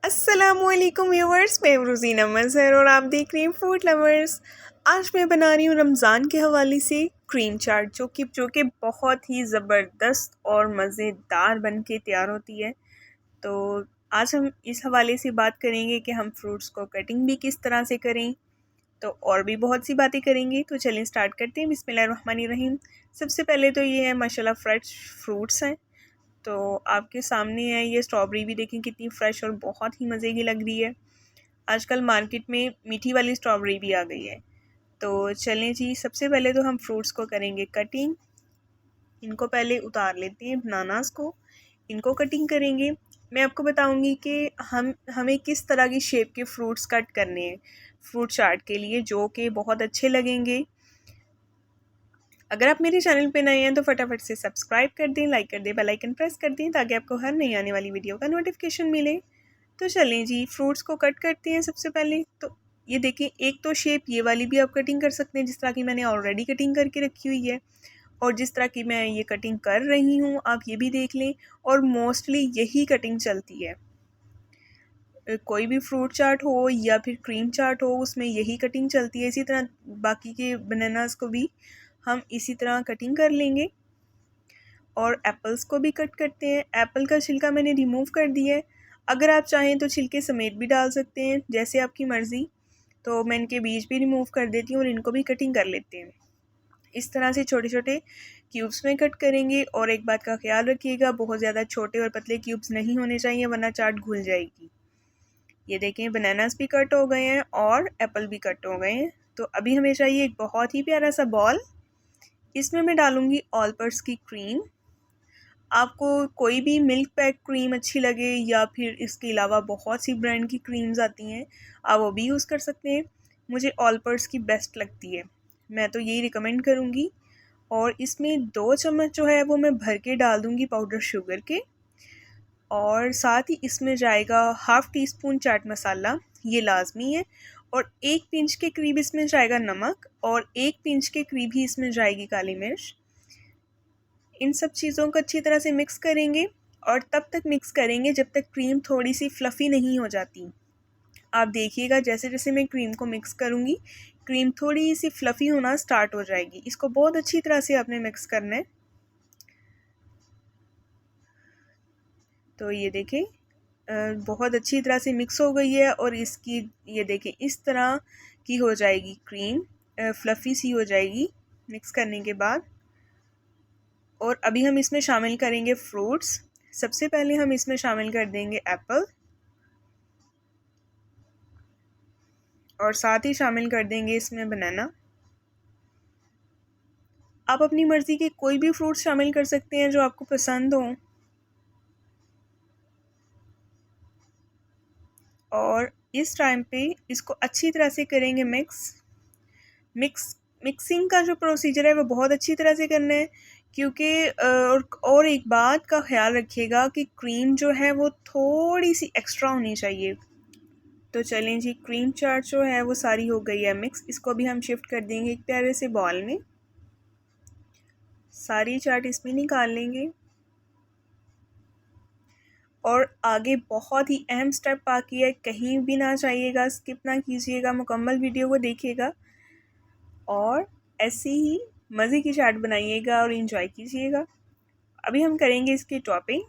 अस्सलामुअलैकुम व्यूवर्स, मैं रोज़ीना मज़हर और आप देख रहे हैं फूड लवर्स। आज मैं बना रही हूँ रमज़ान के हवाले से क्रीम चाट, जो कि बहुत ही ज़बरदस्त और मज़ेदार बन के तैयार होती है। तो आज हम इस हवाले से बात करेंगे कि हम फ्रूट्स को कटिंग भी किस तरह से करें, तो और भी बहुत सी बातें करेंगे। तो चलें स्टार्ट करते हैं। बिस्मिल्लाहिर्रहमानिर्रहीम। सबसे पहले तो ये है माशाल्लाह फ्रेश फ्रूट्स हैं, तो आपके सामने है। ये स्ट्रॉबेरी भी देखें कितनी फ़्रेश और बहुत ही मज़े की लग रही है। आजकल मार्केट में मीठी वाली स्ट्रॉबेरी भी आ गई है। तो चलें जी, सबसे पहले तो हम फ्रूट्स को करेंगे कटिंग। इनको पहले उतार लेते हैं बनानास को, इनको कटिंग करेंगे। मैं आपको बताऊंगी कि हमें किस तरह की शेप के फ्रूट्स कट करने हैं फ्रूट चाट के लिए, जो कि बहुत अच्छे लगेंगे। अगर आप मेरे चैनल पे नए हैं तो फटाफट से सब्सक्राइब कर दें, लाइक कर दें, बेल आइकन प्रेस कर दें ताकि आपको हर नई आने वाली वीडियो का नोटिफिकेशन मिले। तो चलें जी, फ्रूट्स को कट करते हैं। सबसे पहले तो ये देखें, एक तो शेप ये वाली भी आप कटिंग कर सकते हैं जिस तरह की मैंने ऑलरेडी कटिंग करके रखी हुई है, और जिस तरह की मैं ये कटिंग कर रही हूँ आप ये भी देख लें। और मोस्टली यही कटिंग चलती है, कोई भी फ्रूट चाट हो या फिर क्रीम चाट हो उसमें यही कटिंग चलती है। इसी तरह बाकी के बनानास को भी हम इसी तरह कटिंग कर लेंगे। और एप्पल्स को भी कट करते हैं। एप्पल का छिलका मैंने रिमूव कर दिया है, अगर आप चाहें तो छिलके समेत भी डाल सकते हैं, जैसे आपकी मर्ज़ी। तो मैं इनके बीज भी रिमूव कर देती हूँ और इनको भी कटिंग कर लेते हैं। इस तरह से छोटे छोटे क्यूब्स में कट करेंगे। और एक बात का ख्याल रखिएगा, बहुत ज़्यादा छोटे और पतले क्यूब्स नहीं होने चाहिए वरना चाट घुल जाएगी। ये देखें, बनानास भी कट हो गए हैं और एप्पल भी कट हो गए हैं। तो अभी हमें चाहिए एक बहुत ही प्यारा सा बॉल। इसमें मैं डालूँगी ऑल पर्स की क्रीम। आपको कोई भी मिल्क पैक क्रीम अच्छी लगे या फिर इसके अलावा बहुत सी ब्रांड की क्रीम्स आती हैं, आप वो भी यूज़ कर सकते हैं। मुझे ऑल पर्स की बेस्ट लगती है, मैं तो यही रिकमेंड करूँगी। और इसमें 2 चम्मच जो है वो मैं भर के डाल दूँगी पाउडर शुगर के। और साथ ही इसमें जाएगा half tea spoon chaat masala, ये लाजमी है। और 1 पिंच के करीब इसमें जाएगा नमक, और 1 पिंच के करीब ही इसमें जाएगी काली मिर्च। इन सब चीज़ों को अच्छी तरह से मिक्स करेंगे, और तब तक मिक्स करेंगे जब तक क्रीम थोड़ी सी फ्लफ़ी नहीं हो जाती। आप देखिएगा जैसे जैसे मैं क्रीम को मिक्स करूँगी, क्रीम थोड़ी सी फ्लफ़ी होना स्टार्ट हो जाएगी। इसको बहुत अच्छी तरह से आपने मिक्स करना है। तो ये देखें, बहुत अच्छी तरह से मिक्स हो गई है। और इसकी ये देखें इस तरह की हो जाएगी क्रीम, फ्लफ़ी सी हो जाएगी मिक्स करने के बाद। और अभी हम इसमें शामिल करेंगे फ्रूट्स। सबसे पहले हम इसमें शामिल कर देंगे एप्पल, और साथ ही शामिल कर देंगे इसमें बनाना। आप अपनी मर्ज़ी के कोई भी फ्रूट्स शामिल कर सकते हैं जो आपको पसंद हो। और इस टाइम पे इसको अच्छी तरह से करेंगे मिक्सिंग का जो प्रोसीजर है वो बहुत अच्छी तरह से करना है, क्योंकि और एक बात का ख्याल रखिएगा कि क्रीम जो है वो थोड़ी सी एक्स्ट्रा होनी चाहिए। तो चलें जी, क्रीम चाट जो है वो सारी हो गई है मिक्स। इसको भी हम शिफ्ट कर देंगे एक प्यारे से बॉल में, सारी चाट इसमें निकाल लेंगे। और आगे बहुत ही अहम स्टेप बाकी है, कहीं भी ना जाइएगा, स्किप ना कीजिएगा, मुकम्मल वीडियो को देखिएगा और ऐसी ही मज़े की चाट बनाइएगा और इन्जॉय कीजिएगा। अभी हम करेंगे इसकी टॉपिंग।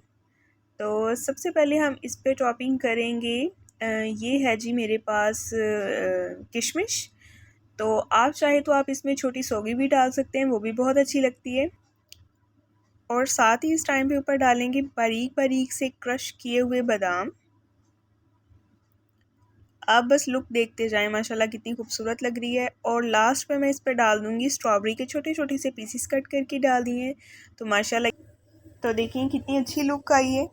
तो सबसे पहले हम इस पे टॉपिंग करेंगे, ये है जी मेरे पास किशमिश। तो आप चाहे तो आप इसमें छोटी सौगी भी डाल सकते हैं, वो भी बहुत अच्छी लगती है। और साथ ही इस टाइम पे ऊपर डालेंगे बारीक बारीक से क्रश किए हुए बादाम। आप बस लुक देखते जाएं, माशाल्लाह कितनी खूबसूरत लग रही है। और लास्ट पे मैं इस पर डाल दूँगी स्ट्रॉबेरी के छोटे छोटे से पीसेस कट करके डाल दिए, तो माशाल्लाह। तो देखिए कितनी अच्छी लुक आई है।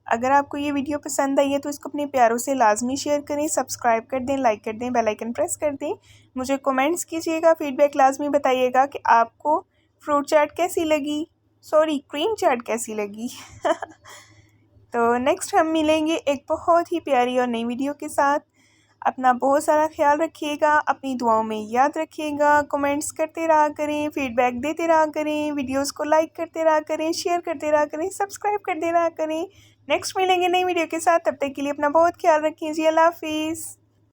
अगर आपको ये वीडियो पसंद आई है तो इसको अपने प्यारों से लाजमी शेयर करें, सब्सक्राइब कर दें, लाइक कर दें, बेल आइकन प्रेस कर दें। मुझे कमेंट्स कीजिएगा, फीडबैक लाजमी बताइएगा कि आपको फ्रूट चाट कैसी लगी, सॉरी क्रीम चाट कैसी लगी। तो नेक्स्ट हम मिलेंगे एक बहुत ही प्यारी और नई वीडियो के साथ। अपना बहुत सारा ख्याल रखिएगा, अपनी दुआओं में याद रखिएगा, कमेंट्स करते रहा करें, फीडबैक देते रहा करें, वीडियोस को लाइक करते रहा करें, शेयर करते रहा करें, सब्सक्राइब करते रहा करें। नेक्स्ट मिलेंगे नई वीडियो के साथ, तब तक के लिए अपना बहुत ख्याल रखिए जी। अल्लाह हाफिज़।